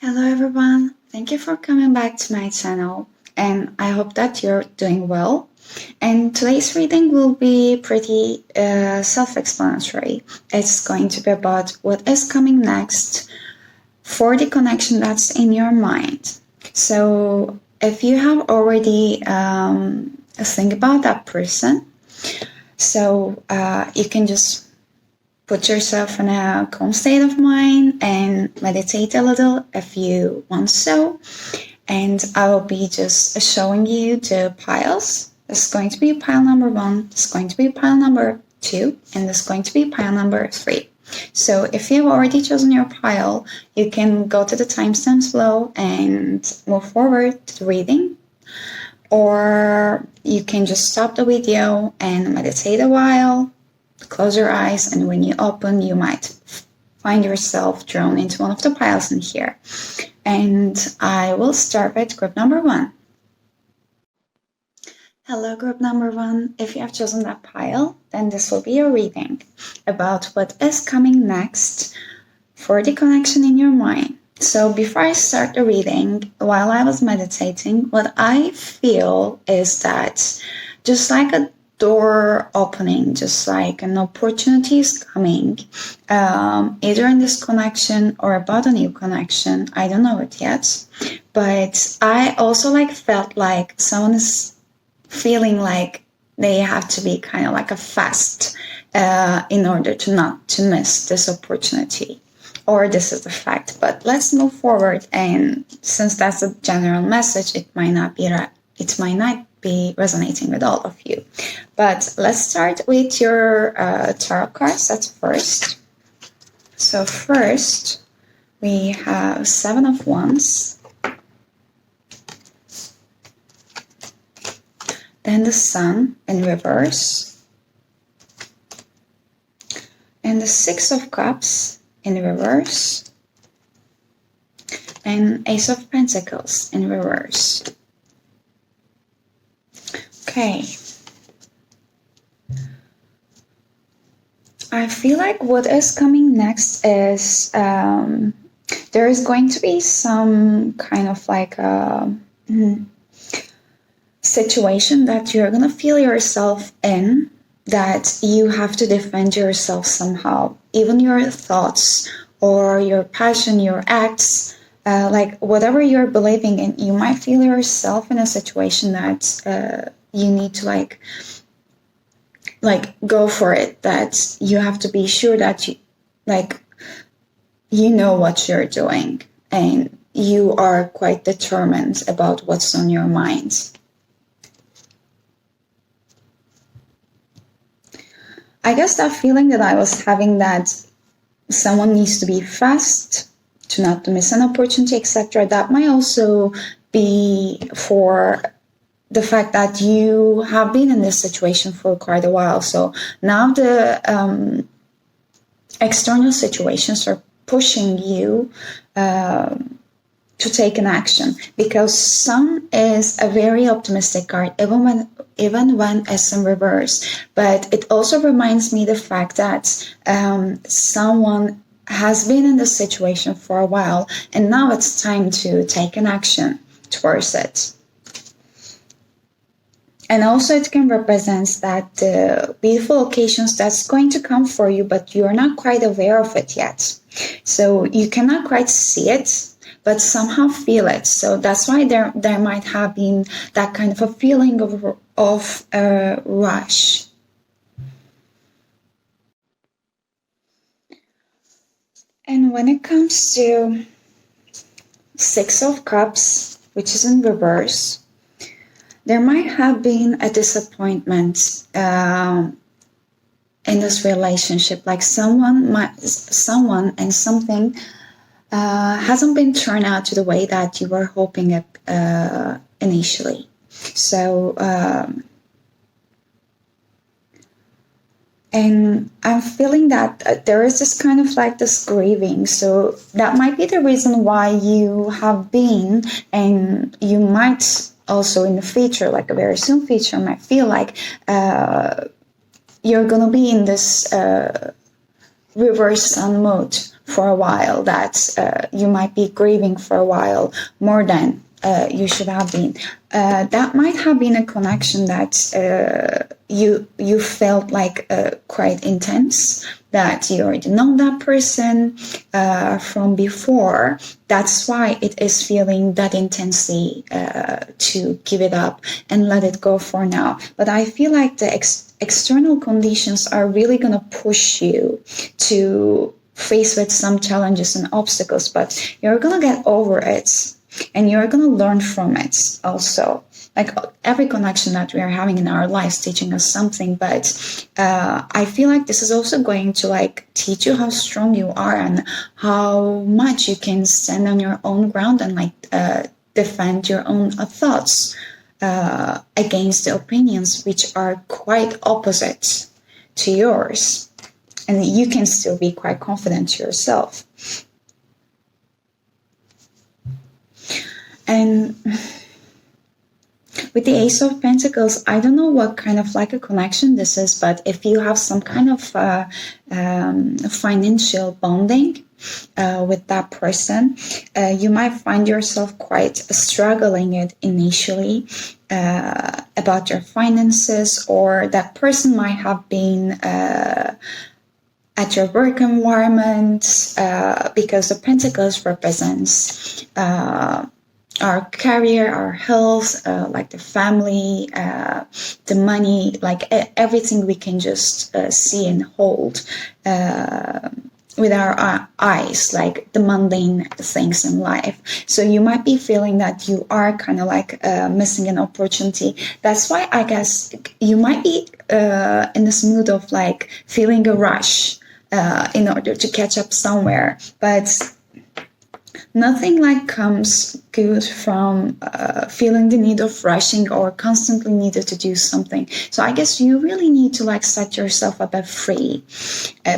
Hello everyone, thank you for coming back to my channel and I hope that you're doing well. And today's reading will be pretty self-explanatory. It's going to be about what is coming next for the connection that's in your mind. So if you have already think about that person, so you can just put yourself in a calm state of mind and meditate a little if you want so. And I will be just showing you the piles. This is going to be pile number 1, this is going to be pile number 2, and this is going to be pile number 3. So if you've already chosen your pile, you can go to the timestamps below and move forward to the reading. Or you can just stop the video and meditate a while. Close your eyes, and when you open, you might find yourself drawn into one of the piles in here. And I will start with group number 1. Hello, group number 1. If you have chosen that pile, then this will be your reading about what is coming next for the connection in your mind. So before I start the reading, while I was meditating, what I feel is that just like a door opening, just like an opportunity is coming, either in this connection or about a new connection. I don't know it yet, but I also felt like someone is feeling like they have to be kind of like a fast in order to not to miss this opportunity, or this is the fact. But let's move forward, and since that's a general message, it might not be resonating with all of you. But let's start with your tarot cards. That's first. So first we have 7 of Wands, then the Sun in reverse, and the 6 of Cups in reverse, and Ace of Pentacles in reverse. Okay. I feel like what is coming next is there is going to be some kind of like a situation that you're going to feel yourself in, that you have to defend yourself somehow. Even your thoughts or your passion, your acts, like whatever you're believing in, you might feel yourself in a situation that you need to like go for it, that you have to be sure that you know what you're doing and you are quite determined about what's on your mind. I guess that feeling that I was having, that someone needs to be fast to not to miss an opportunity, etc., that might also be for the fact that you have been in this situation for quite a while. So now the external situations are pushing you to take an action, because Sun is a very optimistic card, even when it's in reverse. But it also reminds me the fact that someone has been in this situation for a while, and now it's time to take an action towards it. And also it can represent that beautiful occasions that's going to come for you, but you're not quite aware of it yet. So you cannot quite see it, but somehow feel it. So that's why there might have been that kind of a feeling of a rush. And when it comes to 6 of Cups, which is in reverse, there might have been a disappointment in this relationship. Like someone and something hasn't been turned out to the way that you were hoping it initially. So, and I'm feeling that there is this kind of like this grieving. So that might be the reason why you have been, and you might also in the future, like a very soon future, might feel like you're going to be in this reverse Sun mode for a while, that you might be grieving for a while more than you should have been. That might have been a connection that you felt like quite intense, that you already know that person from before. That's why it is feeling that intensely to give it up and let it go for now. But I feel like the external conditions are really going to push you to face with some challenges and obstacles, but you're going to get over it. And you're going to learn from it also. Like every connection that we are having in our lives teaching us something, but I feel like this is also going to like teach you how strong you are and how much you can stand on your own ground and like defend your own thoughts against the opinions which are quite opposite to yours. And you can still be quite confident to yourself. And with the Ace of Pentacles, I don't know what kind of like a connection this is, but if you have some kind of financial bonding with that person, you might find yourself quite struggling it initially about your finances, or that person might have been at your work environment, because the Pentacles represents our career, our health, like the family, the money, like everything we can just see and hold with our eyes, like the mundane things in life. So you might be feeling that you are kind of like missing an opportunity. That's why I guess you might be in this mood of like feeling a rush in order to catch up somewhere. But nothing like comes good from feeling the need of rushing or constantly needed to do something. So I guess you really need to like set yourself a bit free,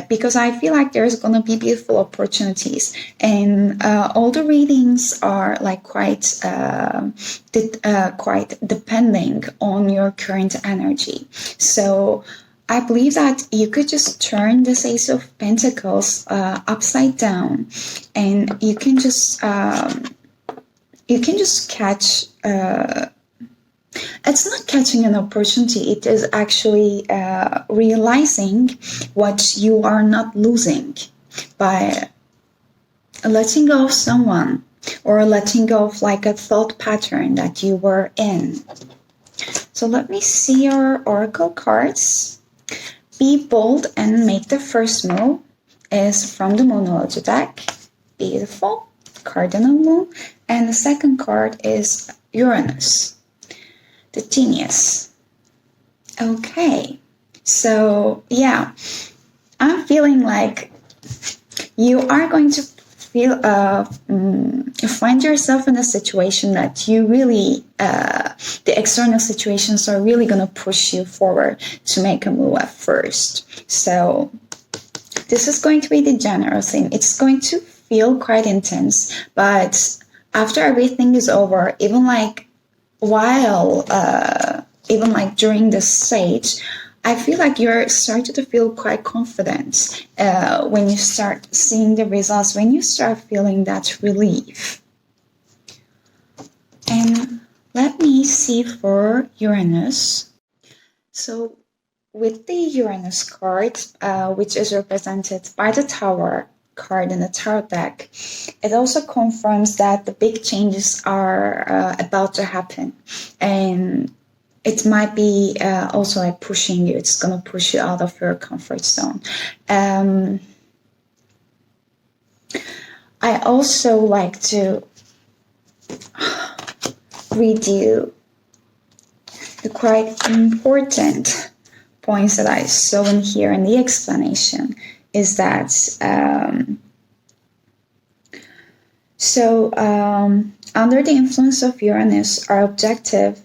because I feel like there's gonna be beautiful opportunities, and all the readings are like quite depending on your current energy. So I believe that you could just turn this Ace of Pentacles upside down, and you can just catch. It's not catching an opportunity. It is actually realizing what you are not losing by letting go of someone, or letting go of like a thought pattern that you were in. So let me see your oracle cards. Be bold and make the first move is from the Moonology deck. Beautiful. Cardinal Moon. And the second card is Uranus, the Genius. Okay. So, yeah. I'm feeling like you are going to feel find yourself in a situation that you really the external situations are really going to push you forward to make a move at first. So this is going to be the general thing. It's going to feel quite intense, but after everything is over, even like during this stage, I feel like you're starting to feel quite confident when you start seeing the results, when you start feeling that relief. And let me see for Uranus. So with the Uranus card, which is represented by the Tower card in the tarot deck, it also confirms that the big changes are about to happen. And it might be also like pushing you. It's going to push you out of your comfort zone. I also like to read you the quite important points that I saw in here in the explanation. Is that under the influence of Uranus, our objective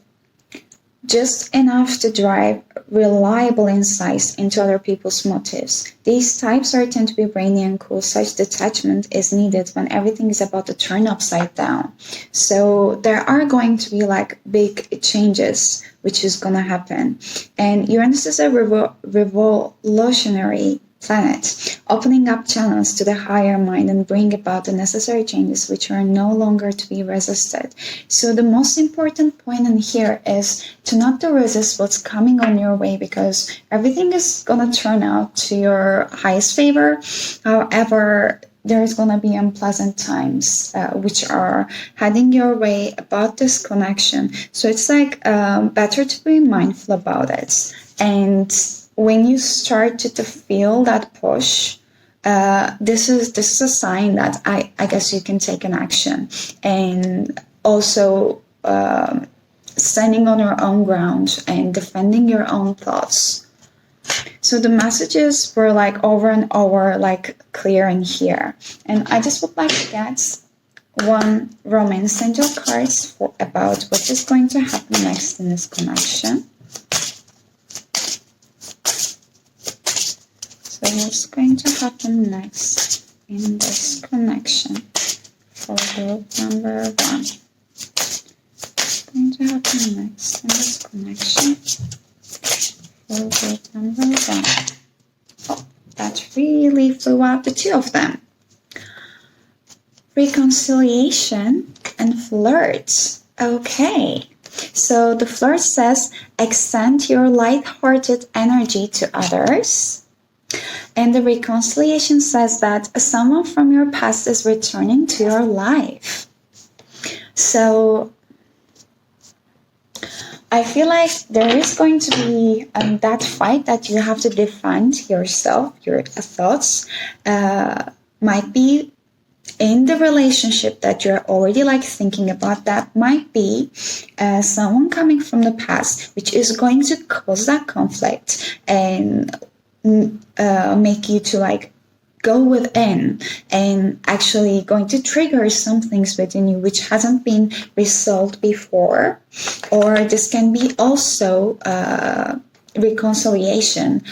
just enough to drive reliable insights into other people's motives. These types are tend to be brainy and cool. Such detachment is needed when everything is about to turn upside down. So there are going to be like big changes which is going to happen. And Uranus is a revolutionary planet, opening up channels to the higher mind and bring about the necessary changes which are no longer to be resisted. So the most important point in here is to not to resist what's coming on your way, because everything is going to turn out to your highest favor. However, there's going to be unpleasant times which are heading your way about this connection. So it's like better to be mindful about it. And when you start to feel that push, this is a sign that I guess you can take an action, and also standing on your own ground and defending your own thoughts. So the messages were like over and over, like clear in here. And I just would like to get one romance angel cards for about what is going to happen next in this connection. So what's going to happen next in this connection for group number 1? What's going to happen next in this connection for group number 1? Oh, that really flew out, the two of them. Reconciliation and flirts. Okay. So the flirt says, extend your light-hearted energy to others. And the reconciliation says that someone from your past is returning to your life. So I feel like there is going to be that fight that you have to defend yourself, your thoughts, might be in the relationship that you're already like thinking about. That might be someone coming from the past, which is going to cause that conflict and make you to like go within, and actually going to trigger some things within you which hasn't been resolved before. Or this can be also reconciliation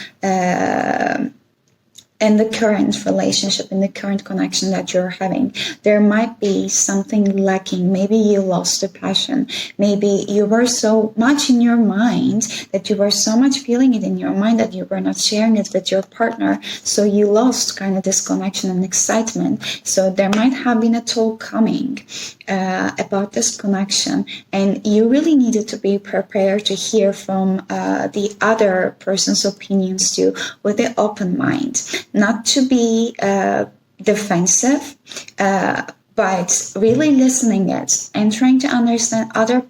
in the current relationship, in the current connection that you're having. There might be something lacking. Maybe you lost the passion. Maybe you were so much in your mind, that you were so much feeling it in your mind that you were not sharing it with your partner. So you lost kind of this connection and excitement. So there might have been a talk coming about this connection, and you really needed to be prepared to hear from the other person's opinions too, with the open mind. Not to be defensive, but really listening it and trying to understand other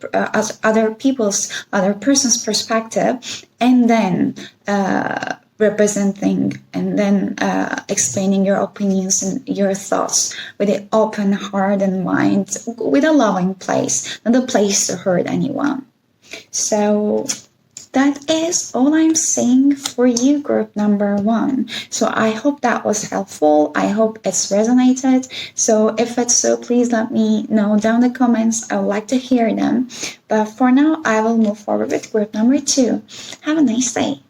person's perspective, and then representing and then explaining your opinions and your thoughts with an open heart and mind, with a loving place, not a place to hurt anyone. So that is all I'm saying for you, group number 1. So I hope that was helpful. I hope it's resonated. So if it's so, please let me know down in the comments. I would like to hear them. But for now, I will move forward with group number 2. Have a nice day.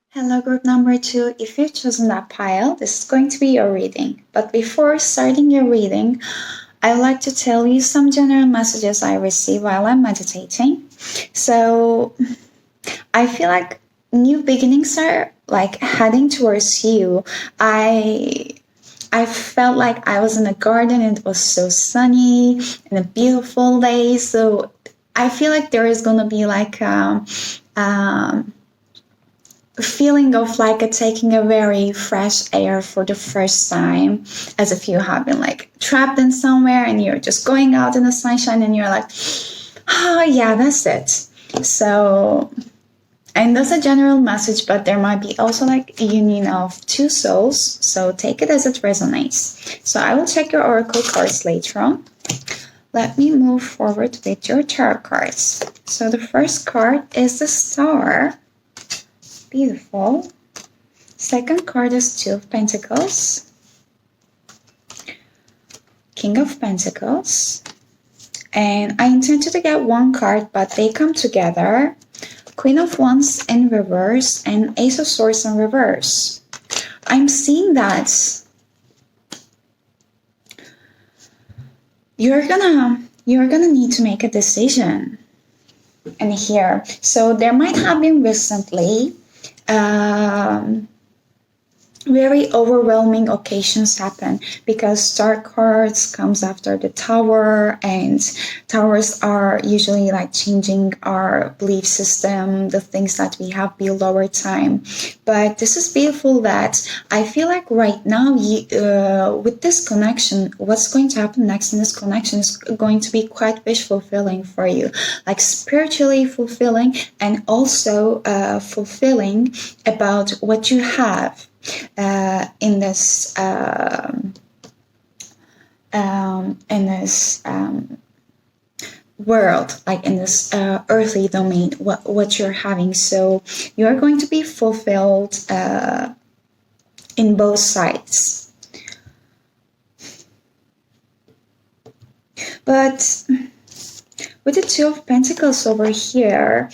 Hello, group number 2. If you've chosen that pile, this is going to be your reading. But before starting your reading, I would like to tell you some general messages I receive while I'm meditating. So I feel like new beginnings are like heading towards you. I felt like I was in a garden and it was so sunny and a beautiful day. So I feel like there is going to be like a feeling of like taking a very fresh air for the first time, as if you have been like trapped in somewhere and you're just going out in the sunshine and you're like, oh yeah, that's it. So, and that's a general message, but there might be also like a union of two souls. So take it as it resonates. So I will check your oracle cards later on. Let me move forward with your tarot cards. So the first card is the Star. Beautiful. Second card is Two of Pentacles. King of Pentacles. And I intended to get one card, but they come together. Queen of Wands in reverse and Ace of Swords in reverse. I'm seeing that you're gonna need to make a decision in here. So there might have been recently very overwhelming occasions happen because star cards comes after the tower, and towers are usually like changing our belief system, the things that we have built over time. But this is beautiful that I feel like right now with this connection, what's going to happen next in this connection is going to be quite wish fulfilling for you, like spiritually fulfilling, and also fulfilling about what you have in this world, like in this earthly domain, what you're having. So you're going to be fulfilled in both sides. But with the Two of Pentacles over here,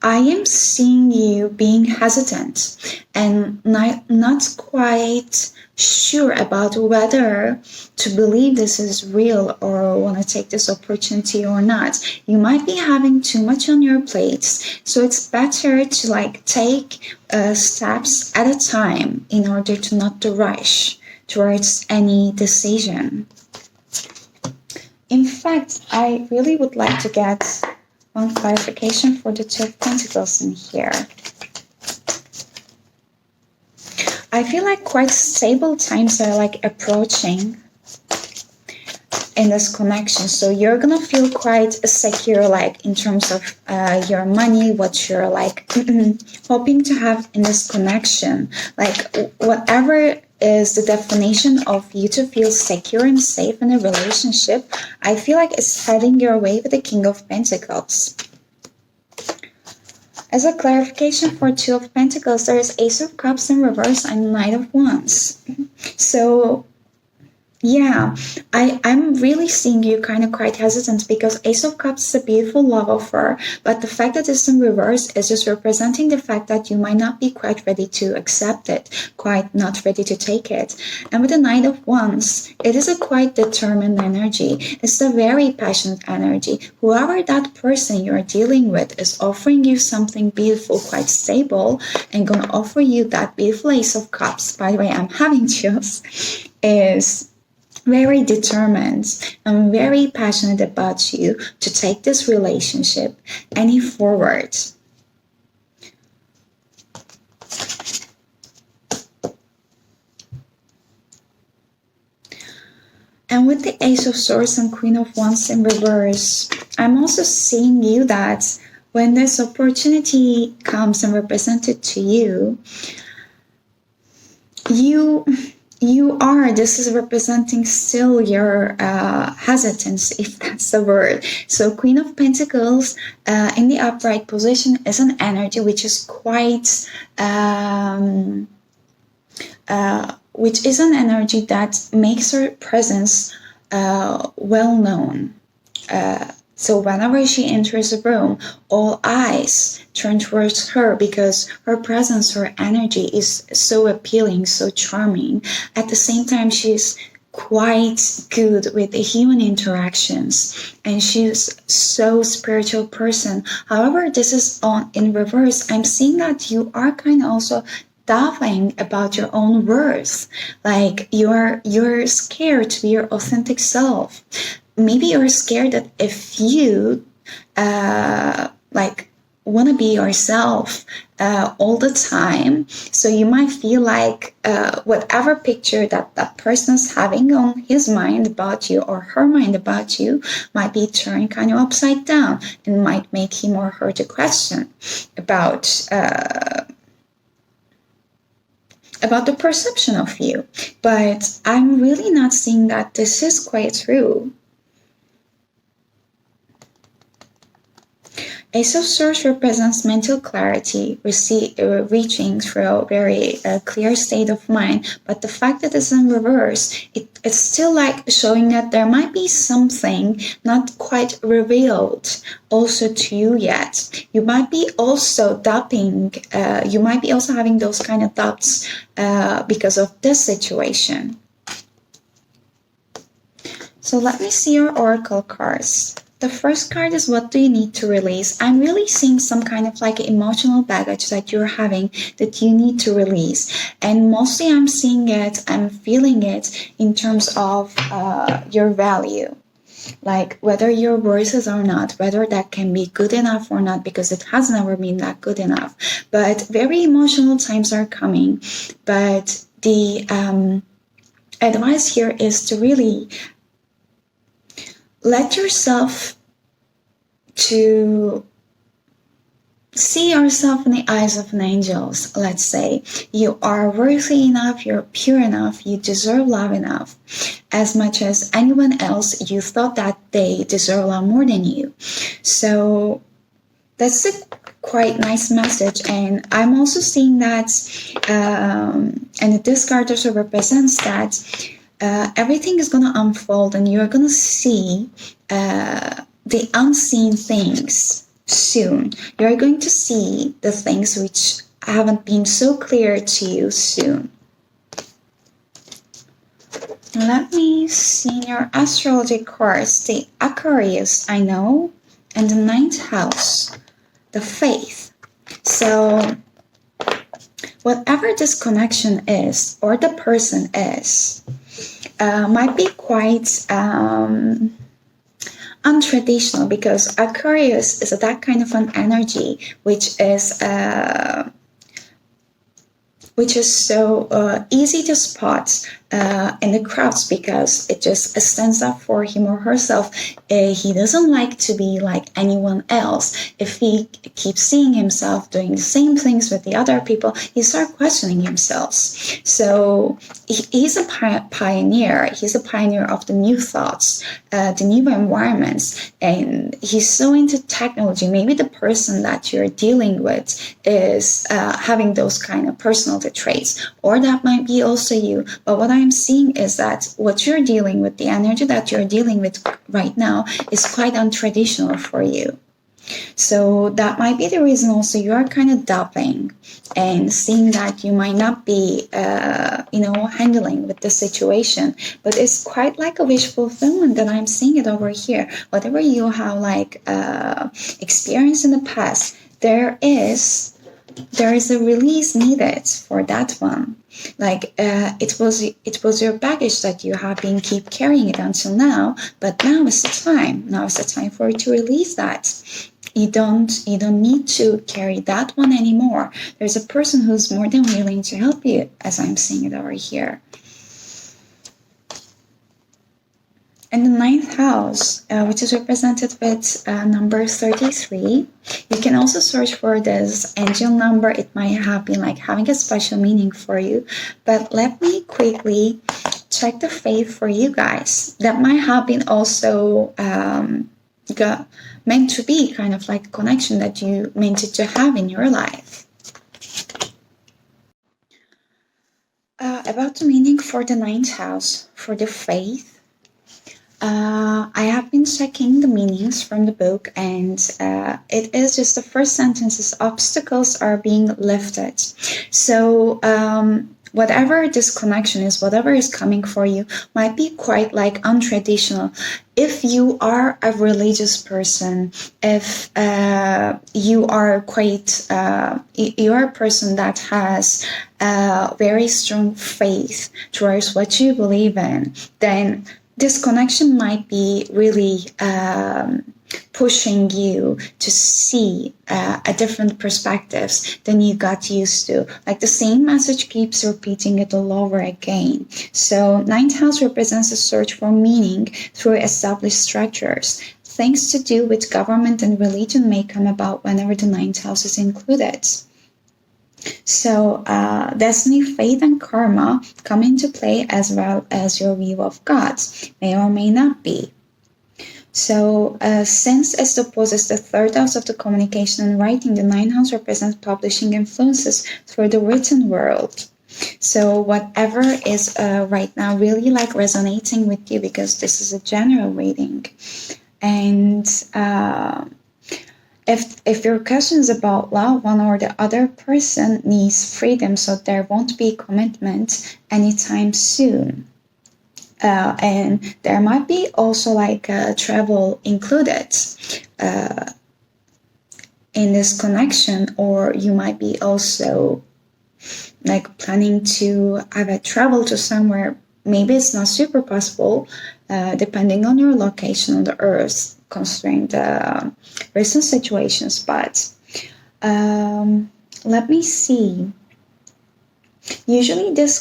I am seeing you being hesitant and not quite sure about whether to believe this is real or want to take this opportunity or not. You might be having too much on your plates, so it's better to like take steps at a time in order to not to rush towards any decision. In fact, I really would like to get one clarification for the Two of Pentacles in here. I feel like quite stable times are like approaching in this connection. So you're gonna feel quite secure, like in terms of your money, what you're like hoping to have in this connection. Like whatever is the definition of you to feel secure and safe in a relationship, I feel like it's heading your way with the King of Pentacles. As a clarification for Two of Pentacles, there is Ace of Cups in reverse and Knight of Wands. So yeah, I'm really seeing you kind of quite hesitant because Ace of Cups is a beautiful love offer, but the fact that it's in reverse is just representing the fact that you might not be quite ready to accept it, quite not ready to take it. And with the Knight of Wands, it is a quite determined energy. It's a very passionate energy. Whoever that person you're dealing with is offering you something beautiful, quite stable, and gonna offer you that beautiful Ace of Cups. By the way, I'm having chills. Is very determined and very passionate about you to take this relationship any forward. And with the Ace of Swords and Queen of Wands in reverse, I'm also seeing you that when this opportunity comes and represented to you, this is representing still your hesitance, if that's the word. So Queen of Pentacles in the upright position is an energy which is quite, which is an energy that makes her presence well known. So whenever she enters a room, all eyes turn towards her because her presence, her energy is so appealing, so charming. At the same time, she's quite good with the human interactions and she's so spiritual person. However, this is in reverse. I'm seeing that you are kind of also doubting about your own worth. Like you're scared to be your authentic self. Maybe you're scared that if you want to be yourself all the time, so you might feel like whatever picture that person's having on his mind about you or her mind about you might be turned kind of upside down and might make him or her to question about the perception of you. But I'm really not seeing that this is quite true. Ace of Swords represents mental clarity, reaching through a very clear state of mind. But the fact that it's in reverse, it's still like showing that there might be something not quite revealed also to you yet. You might be also doubting, you might be also having those kind of doubts because of this situation. So let me see your oracle cards. the first card is, what do you need to release? I'm really seeing some kind of like emotional baggage that you're having that you need to release. And mostly I'm seeing it, I'm feeling it in terms of your value. Like whether you're worth it or not, whether that can be good enough or not, because it has never been that good enough. But very emotional times are coming. But the advice here is to really let yourself to see yourself in the eyes of an angel. Let's say you are worthy enough, you're pure enough, you deserve love enough. As much as anyone else, you thought that they deserve love more than you. So that's a quite nice message. And I'm also seeing that, and this card also represents that everything is going to unfold, and you're going to see the unseen things soon. You're going to see the things which haven't been so clear to you soon. Let me see in your astrology cards, the Aquarius, I know, and the 9th house, the faith. So whatever this connection is, or the person is, might be quite untraditional, because Aquarius is that kind of an energy which is so easy to spot in the crowds, because it just stands up for him or herself. He doesn't like to be like anyone else. If he keeps seeing himself doing the same things with the other people, he starts questioning himself. So he's a pioneer. He's a pioneer of the new thoughts, the new environments, and he's so into technology. Maybe the person that you're dealing with is having those kind of personality traits, or that might be also you. But what I'm seeing is that what you're dealing with, the energy that you're dealing with right now, is quite untraditional for you. So that might be the reason also you are kind of doubting and seeing that you might not be, handling with the situation. But it's quite like a wish fulfillment that I'm seeing it over here. Whatever you have experienced in the past, there is a release needed for that one. It was your baggage that you have been keep carrying it until now, but now is the time. Now is the time for you to release that. You don't need to carry that one anymore. There's a person who's more than willing to help you, as I'm seeing it over here. And the 9th house, which is represented with number 33, you can also search for this angel number. It might have been having a special meaning for you. But let me quickly check the faith for you guys. That might have been also meant to be kind of like a connection that you meant it to have in your life. About the meaning for the 9th house, for the faith. I have been checking the meanings from the book, and it is just the first sentence is obstacles are being lifted. So whatever this connection is, whatever is coming for you, might be quite untraditional. If you are a religious person, if you are you're a person that has very strong faith towards what you believe in, then this connection might be really pushing you to see a different perspectives than you got used to. The same message keeps repeating it all over again. So 9th house represents a search for meaning through established structures. Things to do with government and religion may come about whenever the 9th house is included. So destiny, faith, and karma come into play, as well as your view of God. May or may not be. So since it opposes the 3rd house of the communication and writing, the 9th house represents publishing influences through the written world. So whatever is right now really resonating with you, because this is a general reading. And if your question is about love, one or the other person needs freedom, so there won't be commitment anytime soon. And there might be also like travel included in this connection, or you might be also like planning to have a travel to somewhere. Maybe it's not super possible, depending on your location on the earth, considering the recent situations. But let me see. Usually when this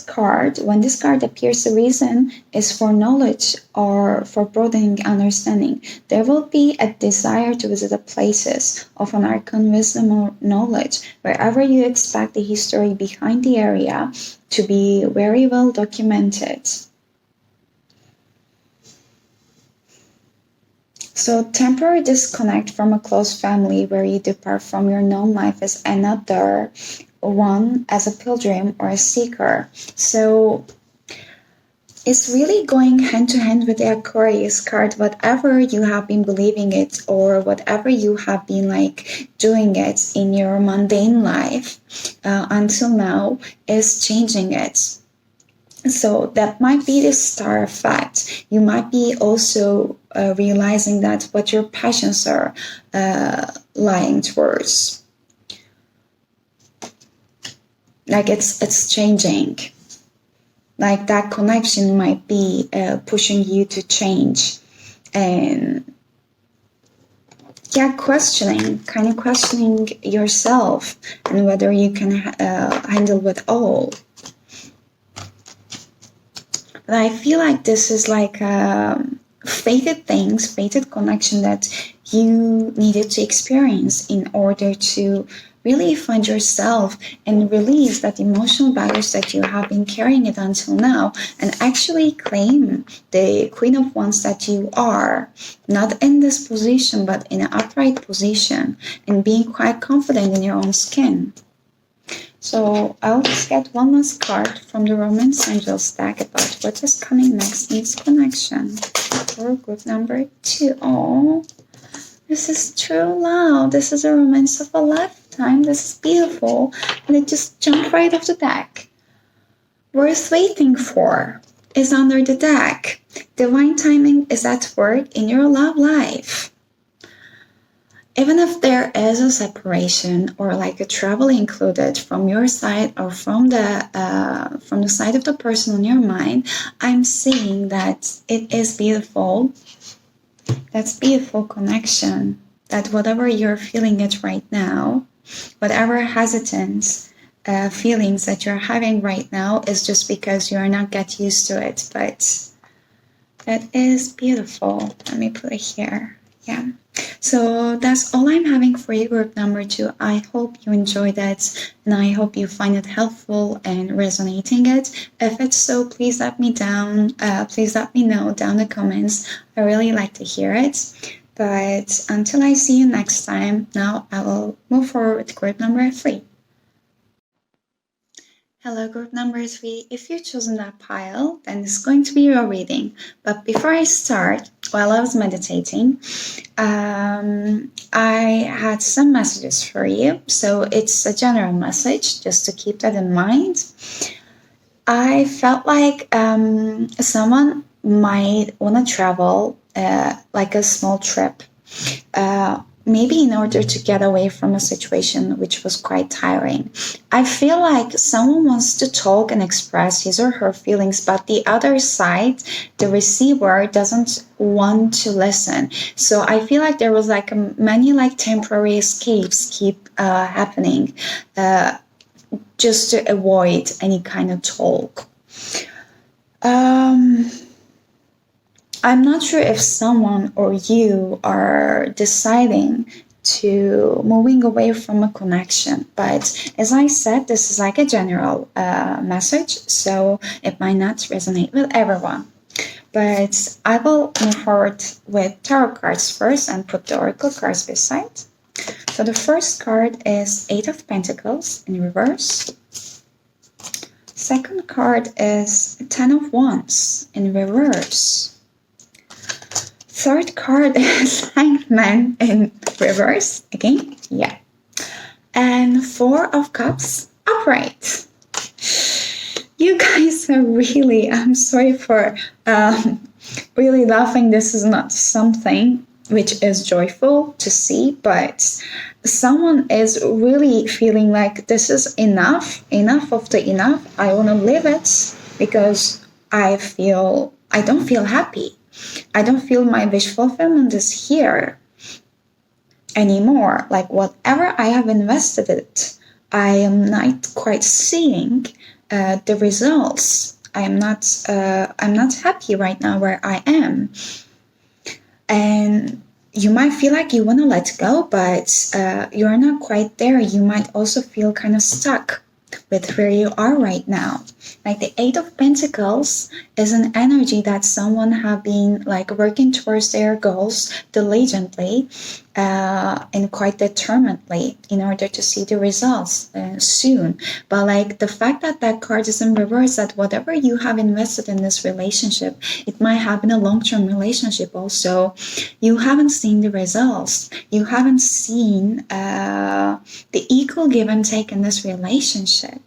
card appears, the reason is for knowledge or for broadening understanding. There will be a desire to visit the places of an arcane wisdom or knowledge, wherever you expect the history behind the area to be very well documented. So temporary disconnect from a close family where you depart from your known life is another one as a pilgrim or a seeker. So it's really going hand to hand with the Aquarius card. Whatever you have been believing it, or whatever you have been like doing it in your mundane life until now, is changing it. So that might be the star effect. You might be also realizing that what your passions are lying towards. Like it's changing. Like that connection might be pushing you to change. And yeah, kind of questioning yourself and whether you can handle it all. But I feel like this is like fated connection that you needed to experience in order to really find yourself and release that emotional baggage that you have been carrying it until now, and actually claim the Queen of Wands that you are, not in this position, but in an upright position, and being quite confident in your own skin. So I'll just get one last card from the Romance Angels deck about what is coming next in this connection for group number 2. Oh, this is true love. This is a romance of a lifetime. This is beautiful. And it just jumped right off the deck. Worth waiting for is under the deck. Divine timing is at work in your love life. Even if there is a separation or like a travel included from your side or from the side of the person on your mind, I'm seeing that it is beautiful. That's beautiful connection. That whatever you're feeling it right now, whatever hesitance feelings that you're having right now is just because you are not get used to it. But that is beautiful. Let me put it here. Yeah. So that's all I'm having for you, group number 2. I hope you enjoyed it, and I hope you find it helpful and resonating it. If it's so, please let me know down the comments. I really like to hear it. But until I see you next time, now I will move forward with group number 3. Hello, group number 3. If you've chosen that pile, then it's going to be your reading. But before I start, while I was meditating, I had some messages for you. So it's a general message, just to keep that in mind. I felt like someone might want to travel, like a small trip, maybe in order to get away from a situation which was quite tiring. I feel like someone wants to talk and express his or her feelings, but the other side, the receiver, doesn't want to listen. So I feel like there was like many like temporary escapes keep happening just to avoid any kind of talk. I'm not sure if someone or you are deciding to moving away from a connection, but as I said, this is like a general message, so it might not resonate with everyone. But I will move forward with tarot cards first and put the oracle cards beside. So the first card is 8 of Pentacles in reverse. Second card is 10 of Wands in reverse. Third card is Hanged Man in reverse again. Yeah. And 4 of Cups upright. You guys Really, I'm sorry for really laughing. This is not something which is joyful to see, but someone is really feeling like this is enough of the enough. I want to live it because I don't feel happy. I don't feel my wish fulfillment is here anymore. Like whatever I have invested it, I am not quite seeing the results. I'm not happy right now where I am, and you might feel like you want to let go, but you're not quite there. You might also feel kind of stuck with where you are right now. Like the Eight of Pentacles is an energy that someone have been like working towards their goals diligently and quite determinedly in order to see the results soon. But like the fact that that card is in reverse, that whatever you have invested in this relationship, it might have been a long-term relationship also, you haven't seen the results. You haven't seen the equal give and take in this relationship.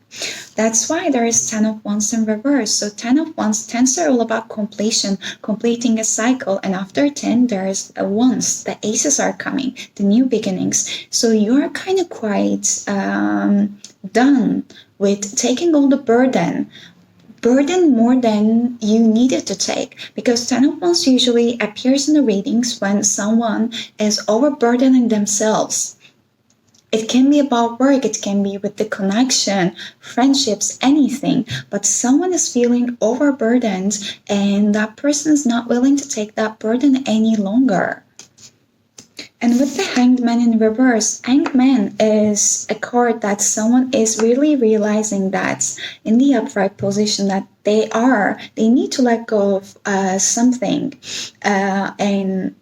That's why there is 10 of Wands in reverse. So 10 of Wands, 10s are all about completion, completing a cycle. And after 10, there's a Wands. The aces are coming, the new beginnings. So you're kind of quite done with taking all the burden more than you needed to take, because 10 of Wands usually appears in the readings when someone is overburdening themselves. It can be about work, it can be with the connection, friendships, anything, but someone is feeling overburdened and that person is not willing to take that burden any longer. And with the Hanged Man in reverse, Hanged Man is a card that someone is really realizing that in the upright position that they need to let go of something and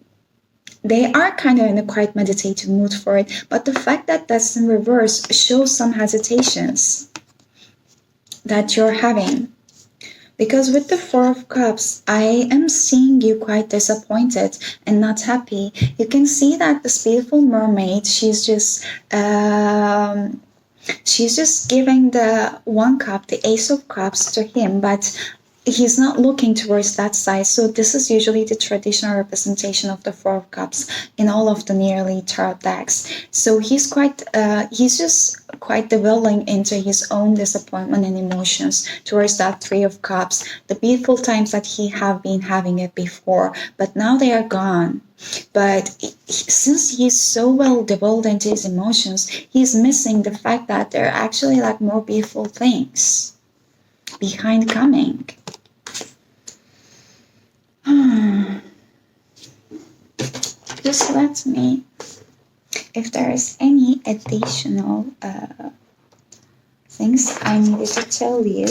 they are kind of in a quite meditative mood for it, but the fact that that's in reverse shows some hesitations that you're having. Because with the Four of Cups, I am seeing you quite disappointed and not happy. You can see that this beautiful mermaid, she's just giving the one cup, the Ace of Cups, to him, but he's not looking towards that side. So this is usually the traditional representation of the Four of Cups in all of the nearly tarot decks. So he's just quite dwelling into his own disappointment and emotions towards that Three of Cups, the beautiful times that he have been having it before, but now they are gone. But since he's so well divulged into his emotions, he's missing the fact that there are actually like more beautiful things behind coming. Just let me, if there is any additional things I needed to tell you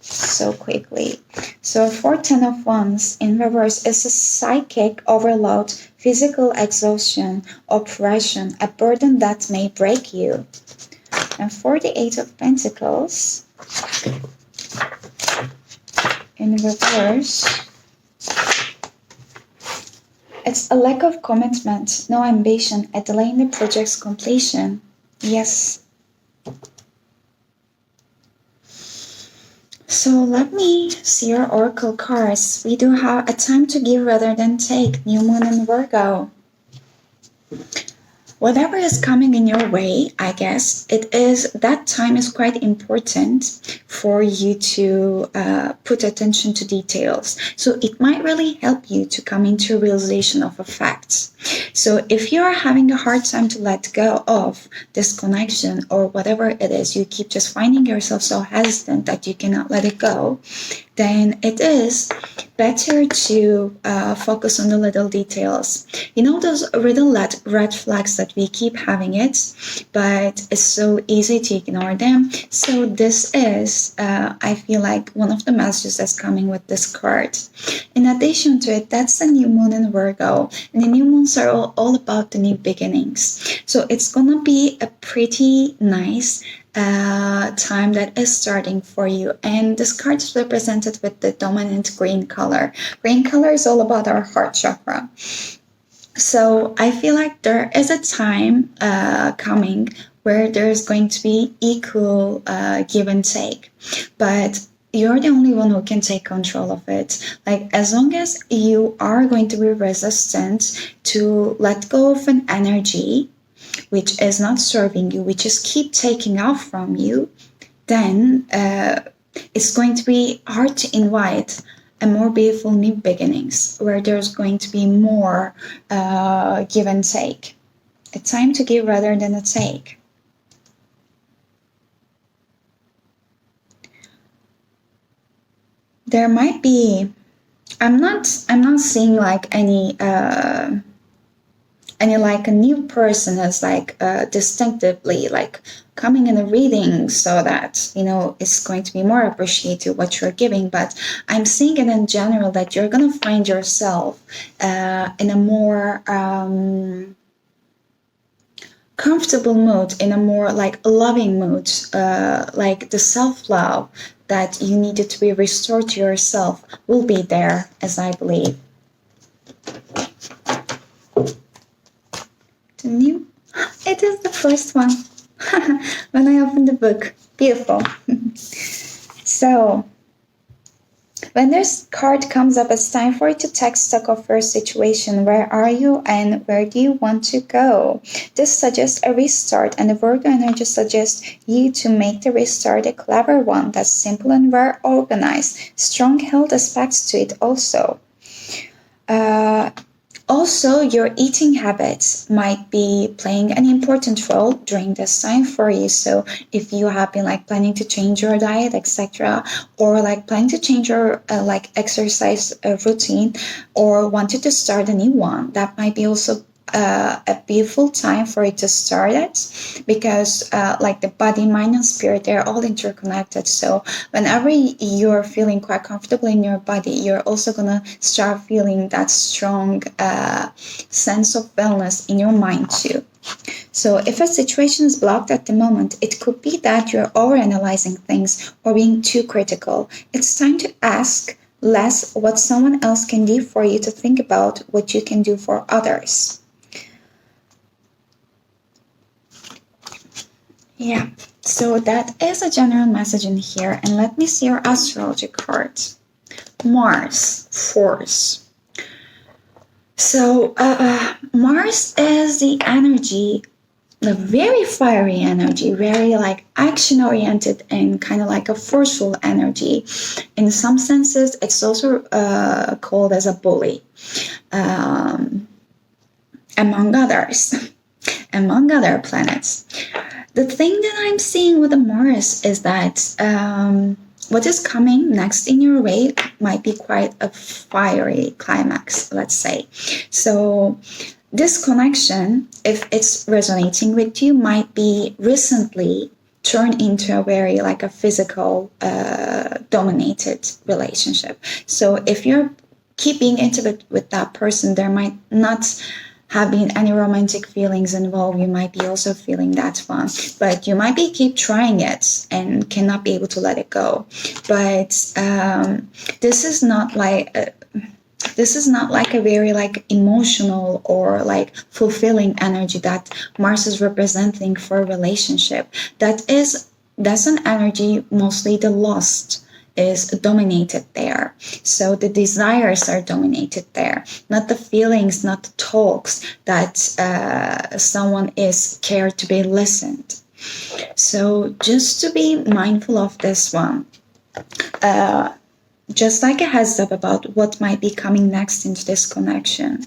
so quickly. So for 10 of Wands in reverse is a psychic overload, physical exhaustion, oppression, a burden that may break you. And for the Eight of Pentacles in reverse, it's a lack of commitment, no ambition, a delay in the project's completion. Yes. So let me see your oracle cards. We do have a time to give rather than take. New Moon in Virgo. Whatever is coming in your way, I guess, that time is quite important for you to put attention to details. So it might really help you to come into a realization of a fact. So if you're having a hard time to let go of this connection or whatever it is, you keep just finding yourself so hesitant that you cannot let it go, then it is better to focus on the little details. You know those little red flags that we keep having it, but it's so easy to ignore them. So this is, I feel like, one of the messages that's coming with this card. In addition to it, that's the new moon in Virgo, and the new moons are all about the new beginnings. So it's gonna be a pretty nice time that is starting for you, and this card is represented with the dominant green color. Green color is all about our heart chakra. So I feel like there is a time coming where there's going to be equal give and take, but you're the only one who can take control of it. Like, as long as you are going to be resistant to let go of an energy which is not serving you, which is keep taking off from you, then it's going to be hard to invite a more beautiful new beginnings where there's going to be more give and take. A time to give rather than a take. There might be, I'm not seeing like any like a new person as like distinctively like coming in a reading so that, you know, it's going to be more appreciated what you're giving. But I'm seeing it in general that you're going to find yourself in a more comfortable mood, in a more like loving mood, like the self-love that you needed to be restored to yourself will be there, as I believe. The new, it is the first one. When I opened the book, beautiful. So when this card comes up, it's time for you to take stock of your situation. Where are you and where do you want to go? This suggests a restart, and the Virgo energy suggests you to make the restart a clever one that's simple and well organized. Strong health aspects to it also. Also, your eating habits might be playing an important role during this time for you. So if you have been like planning to change your diet, etc., or like planning to change your like exercise routine, or wanted to start a new one, that might be also a beautiful time for it to start it, because like the body, mind, and spirit, they're all interconnected. So whenever you're feeling quite comfortable in your body, you're also gonna start feeling that strong sense of wellness in your mind too. So if a situation is blocked at the moment, it could be that you're overanalyzing things or being too critical. It's time to ask less what someone else can do for you to think about what you can do for others. Yeah, so that is a general message in here. And let me see your astrology card. Mars, force. So Mars is the energy, the very fiery energy, very like action oriented and kind of like a forceful energy. In some senses, it's also called as a bully, among others, among other planets. The thing that I'm seeing with the Mars is that what is coming next in your way might be quite a fiery climax, let's say. So this connection, if it's resonating with you, might be recently turned into a very like a physical dominated relationship. So if you're keeping intimate with that person, there might not have been any romantic feelings involved. You might be also feeling that one, but you might be keep trying it and cannot be able to let it go. But this is not like a very like emotional or like fulfilling energy that Mars is representing for a relationship. That's an energy, mostly the lust is dominated there. So the desires are dominated there, not the feelings, not the talks that someone is scared to be listened. So just to be mindful of this one. Just like a heads up about what might be coming next into this connection.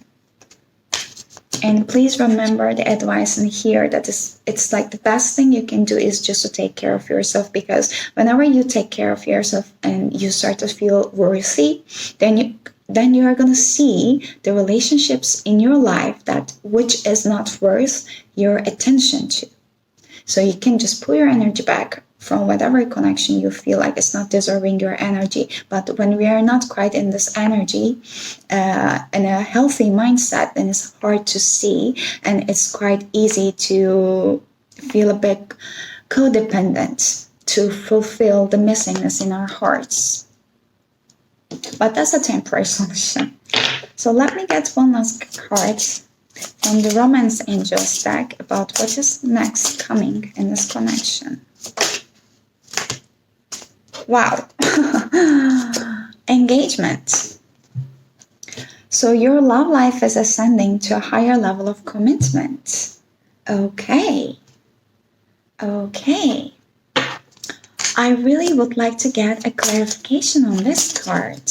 And please remember the advice in here that it's like the best thing you can do is just to take care of yourself, because whenever you take care of yourself and you start to feel worthy, then you are going to see the relationships in your life that which is not worth your attention to. So you can just pull your energy back from whatever connection you feel like it's not deserving your energy. But when we are not quite in this energy, in a healthy mindset, then it's hard to see, and it's quite easy to feel a bit codependent to fulfill the missingness in our hearts. But that's a temporary solution. So let me get one last card from the Romance Angels deck about what is next coming in this connection. Wow. Engagement. So your love life is ascending to a higher level of commitment. Okay. Okay. I really would like to get a clarification on this card.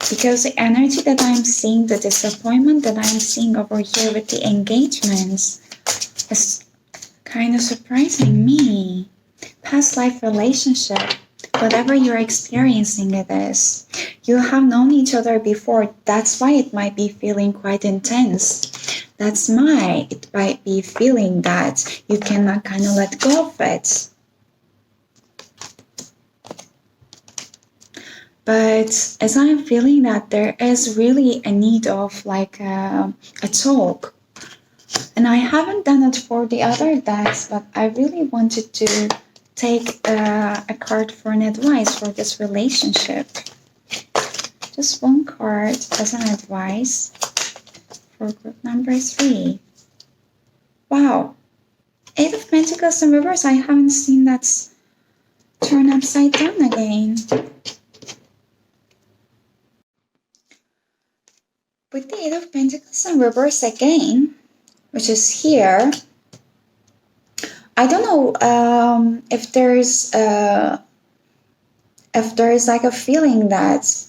Because the energy that I'm seeing, the disappointment that I'm seeing over here with the engagements is kind of surprising me. Past life relationship, whatever you're experiencing it is. You have known each other before. That's why it might be feeling quite intense. That's why it might be feeling that you cannot kind of let go of it. But as I'm feeling that there is really a need of like a talk. And I haven't done it for the other decks, but I really wanted to take a card for an advice for this relationship. Just one card as an advice for group number 3. Wow. 8 of Pentacles and Reverse. I haven't seen that turn upside down again. With the 8 of Pentacles and Reverse again, which is here, I don't know if there's like a feeling that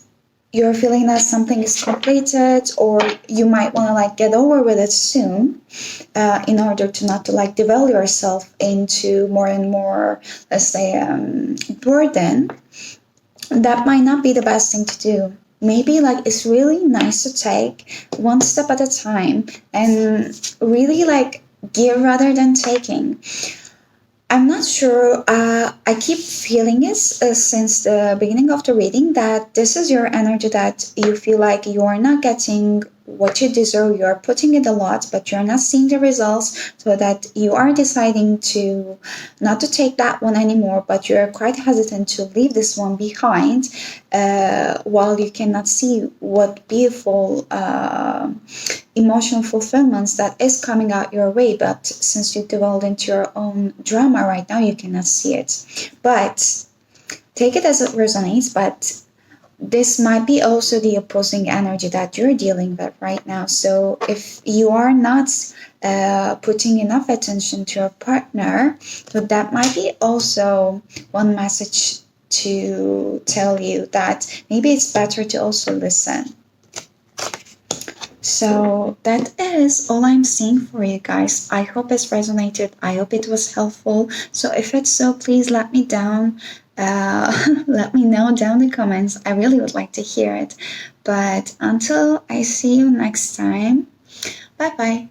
you're feeling that something is completed, or you might want to like get over with it soon, in order to not to like develop yourself into more and more, let's say, burden. That might not be the best thing to do. Maybe like it's really nice to take one step at a time and really like give rather than taking. I'm not sure. I keep feeling it since the beginning of the reading that this is your energy, that you feel like you are not getting what you deserve. You are putting in a lot, but you're not seeing the results, so that you are deciding to not to take that one anymore, but you're quite hesitant to leave this one behind, while you cannot see what beautiful emotional fulfillments that is coming out your way. But since you devolved into your own drama right now, you cannot see it. But take it as it resonates. But this might be also the opposing energy that you're dealing with right now. So if you are not putting enough attention to your partner, so that might be also one message to tell you that maybe it's better to also listen. So that is all I'm seeing for you guys. I hope it's resonated. I hope it was helpful. So if it's so, please let me down. Let me know down in the comments. I really would like to hear it. But until I see you next time, bye bye.